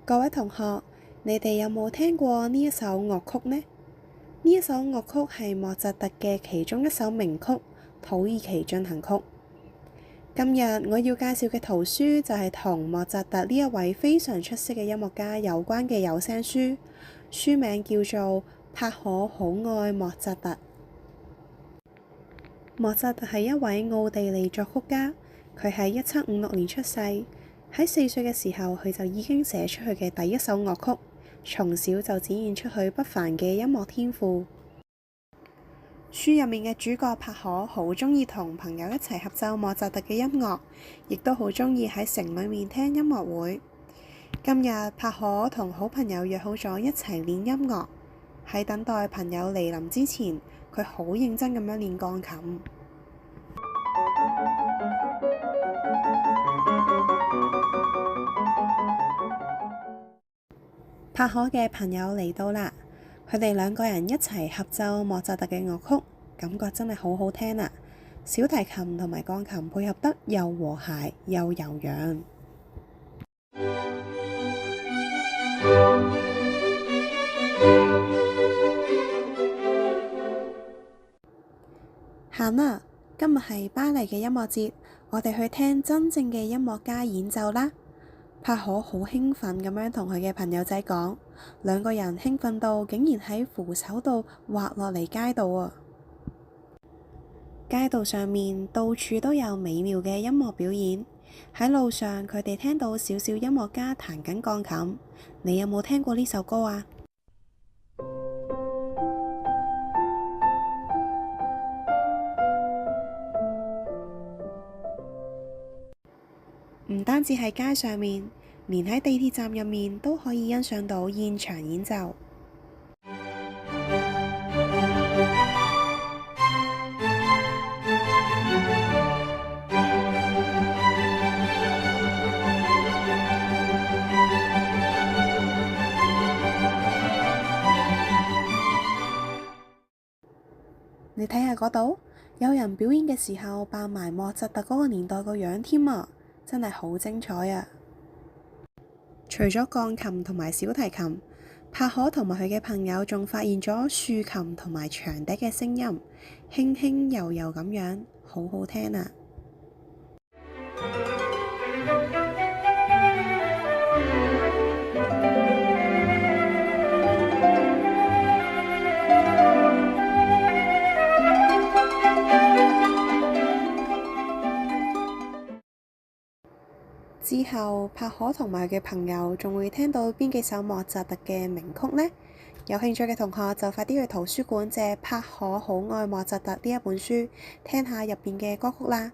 各位同學，你哋有冇聽過呢一首樂曲呢？呢一首樂曲係莫扎特嘅其中一首名曲《土耳其進行曲》。今日我要介紹嘅圖書就係同莫扎特呢一位非常出色嘅音樂家有關嘅有聲書，書名叫做《帕可好愛莫扎特》。莫扎特係一位奧地利作曲家，佢喺1756年出世。喺4歲嘅時候，佢就已經寫出佢嘅第一首樂曲，從小就展現出佢不凡嘅音樂天賦。書入面嘅主角帕可好鍾意同朋友一齊合奏莫扎特嘅音樂，亦都好鍾意喺城裏面聽音樂會。今日帕可同好朋友約好咗一齊練音樂，喺等待朋友嚟臨之前，佢好認真咁樣練鋼琴。帕可嘅朋友嚟到啦，佢哋兩個人一齊合奏莫扎特嘅樂曲，感覺真係好好聽啊！小提琴同埋鋼琴配合得又和諧又柔軟。行啦，今日係巴黎嘅音樂節，我哋去聽真正嘅音樂家演奏啦！帕可好興奮咁樣同佢嘅朋友仔講，兩個人興奮到竟然喺扶手度滑落嚟街道啊！街道上面到處都有美妙嘅音樂表演，喺路上佢哋聽到小小音樂家彈緊鋼琴。你有冇聽過呢首歌啊？唔單止喺街上面，連喺地鐵站入面都可以欣賞到現場演奏。你睇下嗰度，有人表演嘅時候扮埋莫扎特嗰個年代個樣添啊！真係好精彩啊！除咗鋼琴同埋小提琴，帕可同埋佢嘅朋友仲發現咗豎琴同埋長笛嘅聲音，輕輕柔柔咁樣，好好聽啊！之後，帕可同埋佢嘅朋友仲會聽到邊幾首莫扎特嘅名曲呢？有興趣嘅同學就快啲去圖書館借《帕可好愛莫扎特》呢一本書，聽下入邊嘅歌曲啦！